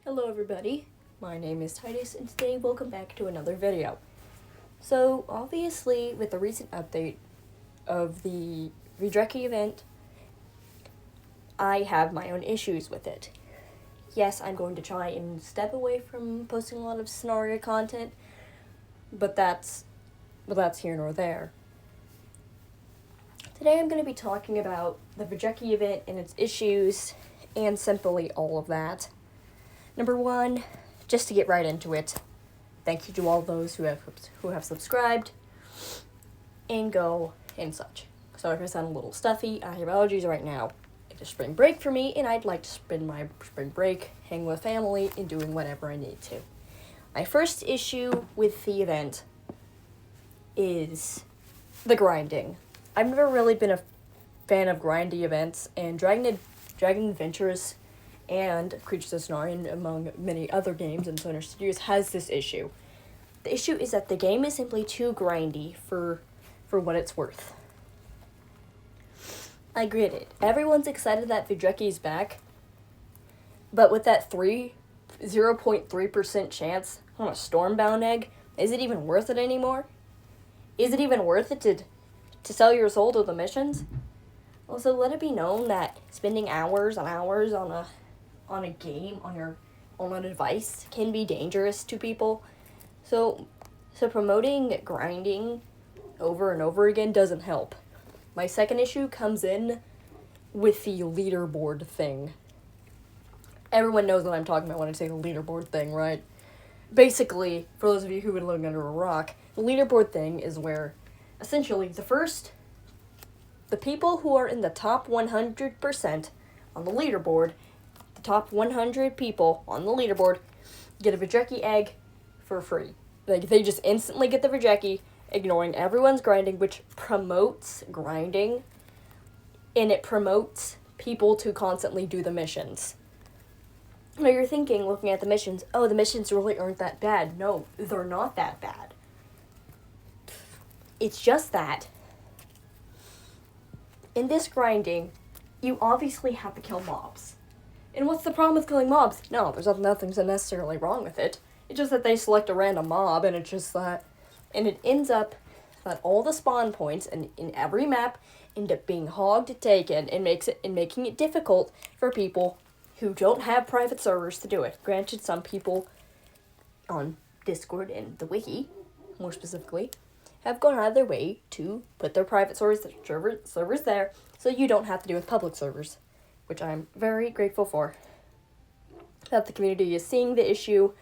Hello everybody, my name is Titus and today welcome back to another video. So obviously with the recent update of the Veidreki event, I have my own issues with it. Yes, I'm going to try and step away from posting a lot of scenario content, but that's here nor there. Today I'm going to be talking about the Veidreki event and its issues and simply all of that. Number one, just to get right into it, thank you to all those who have subscribed and go and such. Sorry if I sound a little stuffy. I have allergies right now. It is spring break for me, and I'd like to spend my spring break hanging with family and doing whatever I need to. My first issue with the event is the grinding. I've never really been a fan of grindy events, and Dragon Adventures and Creatures of Narnia, among many other games in Sonar Studios, has this issue. The issue is that the game is simply too grindy for what it's worth. I get it. Everyone's excited that Veidreki is back, but with that 0.3% chance on a Stormbound egg, is it even worth it anymore? Is it even worth it to sell your soul to the missions? Also, let it be known that spending hours and hours on a game on a device can be dangerous to people. So promoting grinding over and over again doesn't help. My second issue comes in with the leaderboard thing. Everyone knows what I'm talking about when I say the leaderboard thing, right? Basically, for those of you who have been living under a rock, the leaderboard thing is where essentially the people who are in the top 100% on the leaderboard, the top 100 people on the leaderboard, get a Veidreki egg for free. Like, they just instantly get the Veidreki, ignoring everyone's grinding, which promotes grinding, and it promotes people to constantly do the missions. Now you're thinking, looking at the missions, oh, the missions really aren't that bad. No, they're not that bad. It's just that in this grinding, you obviously have to kill mobs. And what's the problem with killing mobs? No, there's nothing necessarily wrong with it. It's just that they select a random mob, and it's just that, and it ends up that all the spawn points in every map end up being hogged, taken, and making it difficult for people who don't have private servers to do it. Granted, some people on Discord and the wiki, more specifically, have gone out of their way to put their private servers there, so you don't have to do with public servers, which I'm very grateful for. That the community is seeing the issue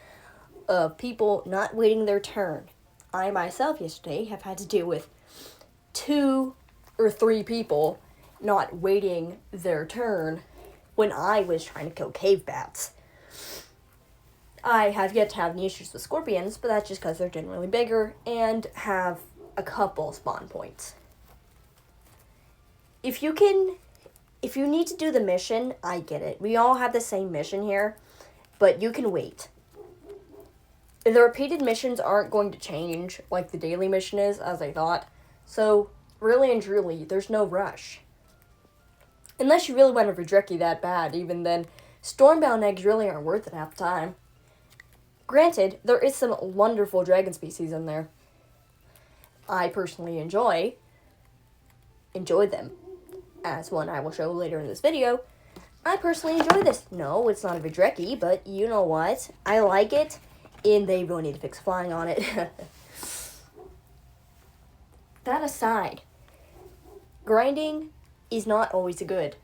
of people not waiting their turn. I myself yesterday have had to deal with 2 or 3 people not waiting their turn when I was trying to kill cave bats. I have yet to have any issues with scorpions, but that's just because they're generally bigger and have a couple spawn points. If you need to do the mission, I get it. We all have the same mission here, but you can wait. The repeated missions aren't going to change like the daily mission is, as I thought. So, really and truly, there's no rush. Unless you really want a Veidreki that bad, even then, Stormbound eggs really aren't worth it half the time. Granted, there is some wonderful dragon species in there. I personally enjoy them. As one I will show later in this video, I personally enjoy this. No, it's not a Veidreki, but you know what? I like it, and they really need to fix flying on it. That aside, grinding is not always good.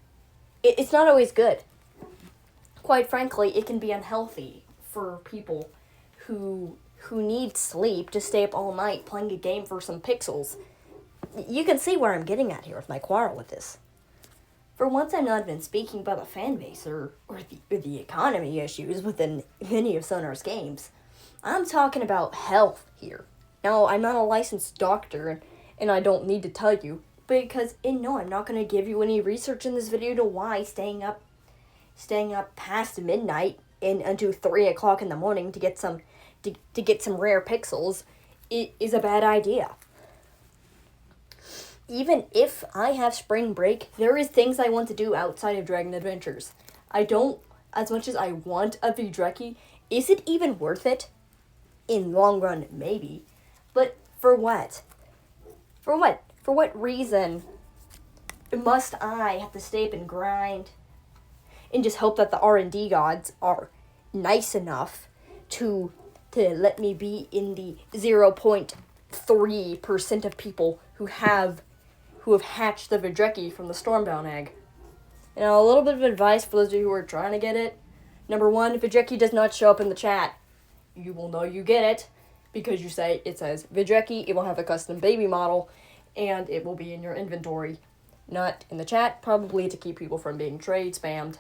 It's not always good. Quite frankly, it can be unhealthy for people who need sleep to stay up all night playing a game for some pixels. You can see where I'm getting at here with my quarrel with this. For once, I'm not even speaking about the fan base or the economy issues within many of Sonar's games. I'm talking about health here. Now, I'm not a licensed doctor, and I don't need to tell you, because I'm not going to give you any research in this video to why staying up past midnight and until 3 o'clock in the morning to get some rare pixels is a bad idea. Even if I have spring break, there is things I want to do outside of Dragon Adventures. I don't as much as I want a Veidreki, is it even worth it? In long run, maybe. But for what? For what? For what reason must I have to stay up and grind and just hope that the R&D gods are nice enough to let me be in the 0.3% of people who have hatched the Veidreki from the Stormbound egg? Now, a little bit of advice for those of you who are trying to get it. Number one, if Veidreki does not show up in the chat, you will know you get it because it says Veidreki, it will have a custom baby model, and it will be in your inventory. Not in the chat, probably to keep people from being trade spammed.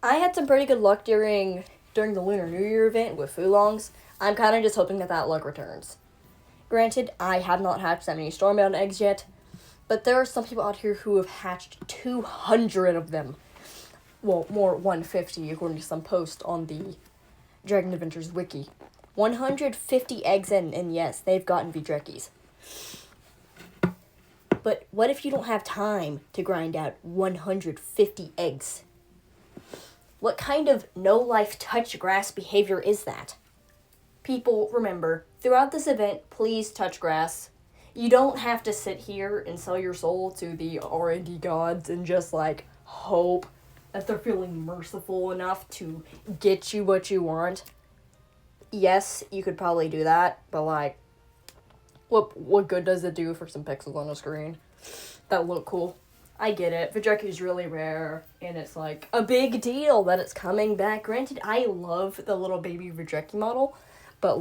I had some pretty good luck during the Lunar New Year event with Fulongs. I'm kind of just hoping that luck returns. Granted, I have not hatched that many Stormbound eggs yet, but there are some people out here who have hatched 200 of them. Well, more 150 according to some post on the Dragon Adventures wiki. 150 eggs in, and yes, they've gotten Veidrekis. But what if you don't have time to grind out 150 eggs? What kind of no-life touch grass behavior is that? People, remember, throughout this event, please touch grass. You don't have to sit here and sell your soul to the R&D gods and just, hope that they're feeling merciful enough to get you what you want. Yes, you could probably do that, but, what good does it do for some pixels on a screen that look cool? I get it. Veidreki is really rare, and it's, a big deal that it's coming back. Granted, I love the little baby Veidreki model, but,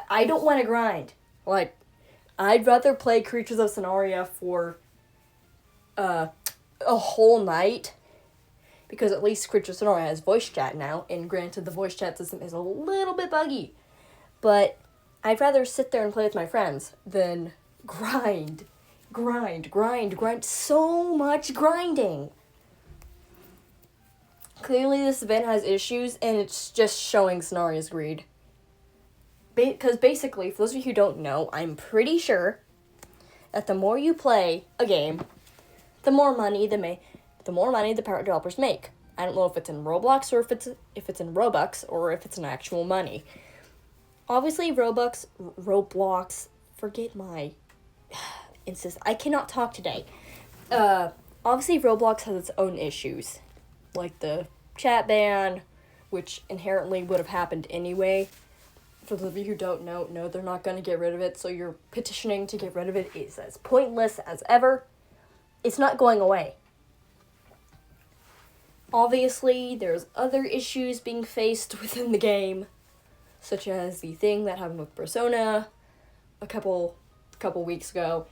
I don't want to grind. I'd rather play Creatures of Sonaria for a whole night, because at least Creatures of Sonaria has voice chat now, and granted, the voice chat system is a little bit buggy, but I'd rather sit there and play with my friends than grind. So much grinding. Clearly this event has issues, and it's just showing Sonaria's greed. Because basically, for those of you who don't know, I'm pretty sure that the more you play a game, the more money the parent developers make. I don't know if it's in Roblox or if it's in Robux or if it's in actual money. Obviously, Roblox, forget my I cannot talk today. Obviously, Roblox has its own issues, like the chat ban, which inherently would have happened anyway. For those of you who don't know, no, they're not going to get rid of it, so your petitioning to get rid of it is as pointless as ever. It's not going away. Obviously, there's other issues being faced within the game, such as the thing that happened with Persona a couple weeks ago.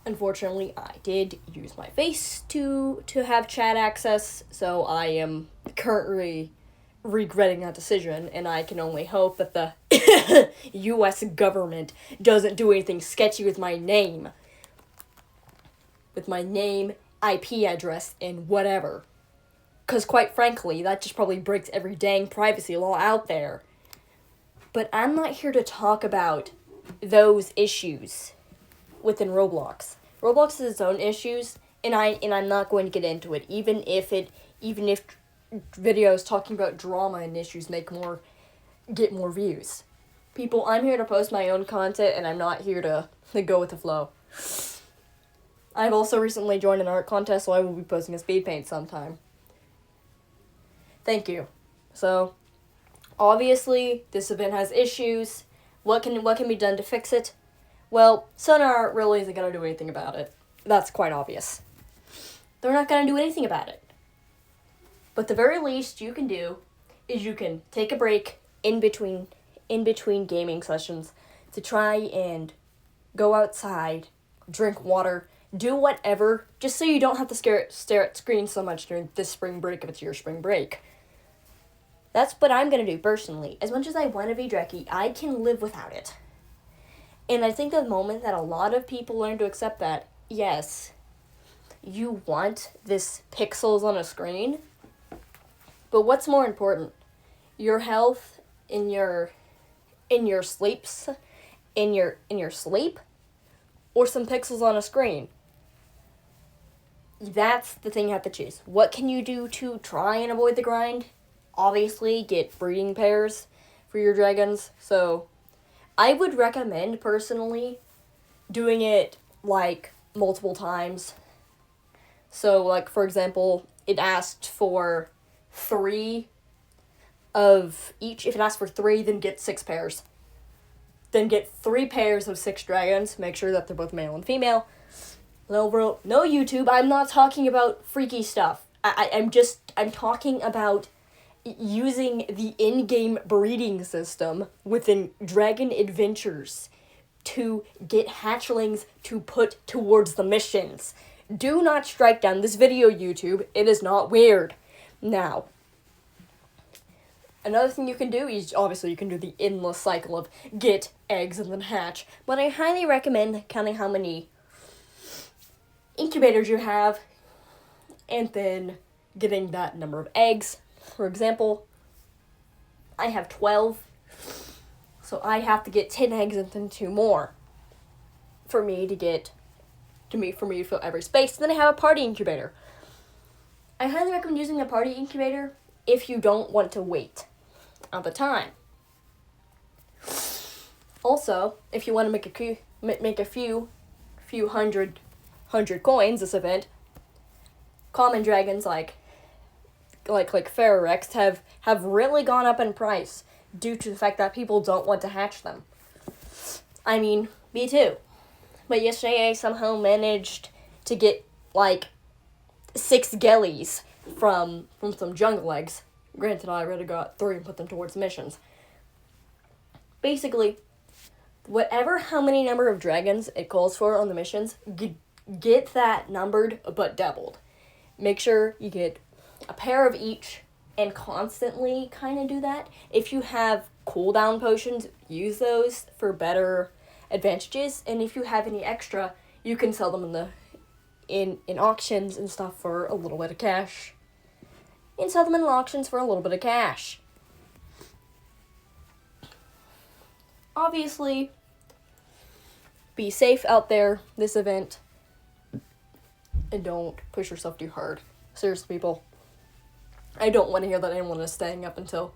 Unfortunately, I did use my face to have chat access, so I am currently regretting that decision, and I can only hope that the U.S. government doesn't do anything sketchy with my name. With my name, IP address, and whatever. Because quite frankly, that just probably breaks every dang privacy law out there. But I'm not here to talk about those issues within Roblox. Roblox has its own issues, and I'm not going to get into it, even if videos talking about drama and issues get more views. People, I'm here to post my own content, and I'm not here to go with the flow. I've also recently joined an art contest, so I will be posting a speed paint sometime. Thank you. So, obviously, this event has issues. What can be done to fix it? Well, Sonar really isn't going to do anything about it. That's quite obvious. They're not going to do anything about it. But the very least you can do is you can take a break in between gaming sessions to try and go outside, drink water, do whatever, just so you don't have to stare at screens so much during this spring break if it's your spring break. That's what I'm going to do personally. As much as I want a Veidreki, I can live without it. And I think the moment that a lot of people learn to accept that, yes, you want this pixels on a screen, but what's more important? Your health in your sleep, or some pixels on a screen? that's the thing you have to choose. What can you do to try and avoid the grind? Obviously, get breeding pairs for your dragons. So, I would recommend, personally, doing it, like, multiple times. So, like, for example, it asked for 3 of each. If it asks for 3, then get 6 pairs. Then get 3 pairs of 6 dragons. Make sure that they're both male and female. No, bro, no YouTube. I'm not talking about freaky stuff. I'm talking about using the in-game breeding system within Dragon Adventures to get hatchlings to put towards the missions. Do not strike down this video, YouTube. It is not weird. Now, another thing you can do is, obviously, you can do the endless cycle of get eggs and then hatch, but I highly recommend counting how many incubators you have, and then getting that number of eggs. For example, I have 12, so I have to get 10 eggs and then 2 more for me to fill every space. Then I have a party incubator. I highly recommend using a party incubator if you don't want to wait all the time. Also, if you want to make a few hundred coins this event, common dragons like Ferrorex have really gone up in price due to the fact that people don't want to hatch them. I mean, me too. But yesterday I somehow managed to get like 6 gellies from some jungle eggs. Granted, I already got 3 and put them towards missions. Basically, how many number of dragons it calls for on the missions, get that numbered but doubled. Make sure you get a pair of each and constantly kind of do that. If you have cooldown potions, use those for better advantages, and if you have any extra, you can sell them in auctions and stuff for a little bit of cash. And sell them in auctions for a little bit of cash. Obviously, be safe out there this event, and don't push yourself too hard. Seriously, people. I don't want to hear that anyone is staying up until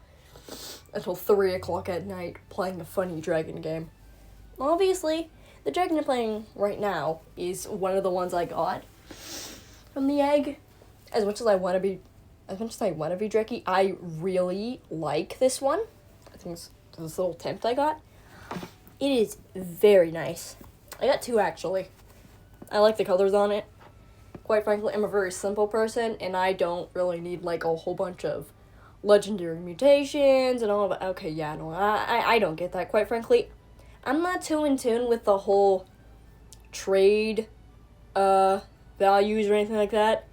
3 o'clock at night playing a funny dragon game. Obviously, the dragon I'm playing right now is one of the ones I got from the egg. As much as I want to be Veidreki, I really like this one. I think it's this little tempt I got. It is very nice. I got 2 actually. I like the colors on it. Quite frankly, I'm a very simple person, and I don't really need like a whole bunch of legendary mutations and all of that. Okay, yeah, no, I don't get that. Quite frankly, I'm not too in tune with the whole trade values or anything like that.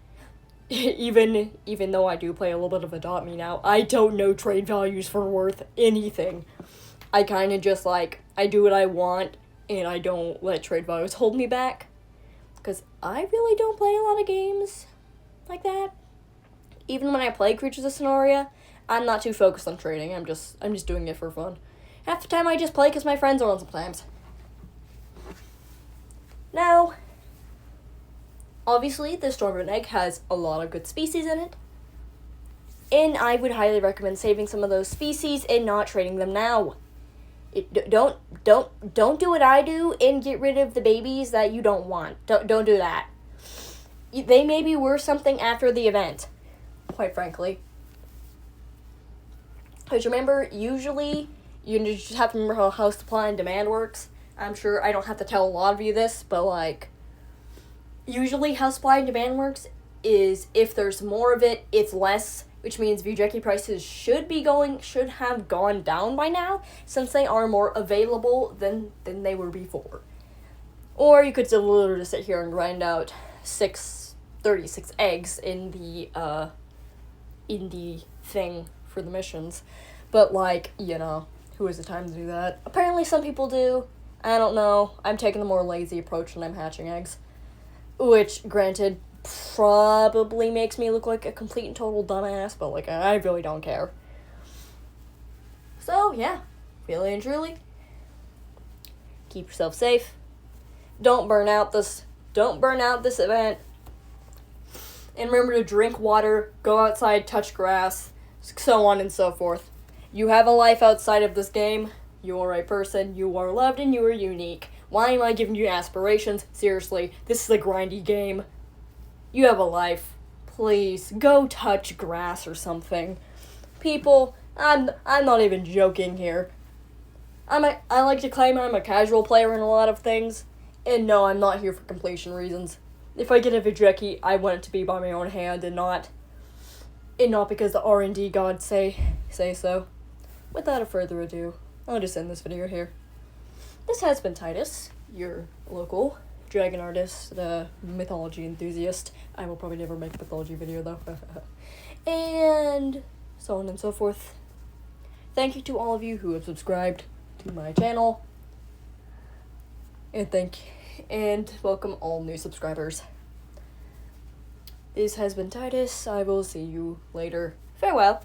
Even though I do play a little bit of Adopt Me now, I don't know trade values for worth anything. I kind of just like, I do what I want, and I don't let trade values hold me back. Because I really don't play a lot of games like that. Even when I play Creatures of Sonoria, I'm not too focused on trading. I'm just doing it for fun. Half the time I just play because my friends are on sometimes. Now, obviously, the Stormborn Egg has a lot of good species in it. And I would highly recommend saving some of those species and not trading them now. Don't do what I do and get rid of the babies that you don't want. Don't do that. They may be worth something after the event, quite frankly. Because remember, usually, you just have to remember how supply and demand works. I'm sure I don't have to tell a lot of you this, but like, usually how supply and demand works is if there's more of it, it's less, which means Veidreki prices should have gone down by now, since they are more available than they were before. Or you could still literally just sit here and grind out 36 eggs in the thing for the missions. But like, you know, who has the time to do that? Apparently some people do. I don't know. I'm taking the more lazy approach when I'm hatching eggs. Which, granted, probably makes me look like a complete and total dumbass, but like, I really don't care. So, yeah. Really and truly, keep yourself safe. Don't burn out this event. And remember to drink water, go outside, touch grass, so on and so forth. You have a life outside of this game. You are a person, you are loved, and you are unique. Why am I giving you aspirations? Seriously, this is a grindy game. You have a life. Please, go touch grass or something. People, I'm not even joking here. I like to claim I'm a casual player in a lot of things, and no, I'm not here for completion reasons. If I get a Veidreki, I want it to be by my own hand and not because the R&D gods say so. Without further ado, I'll just end this video here. This has been Titus, your local dragon artist, mythology enthusiast. I will probably never make a mythology video though. And so on and so forth. Thank you to all of you who have subscribed to my channel. And welcome all new subscribers. This has been Titus. I will see you later. Farewell.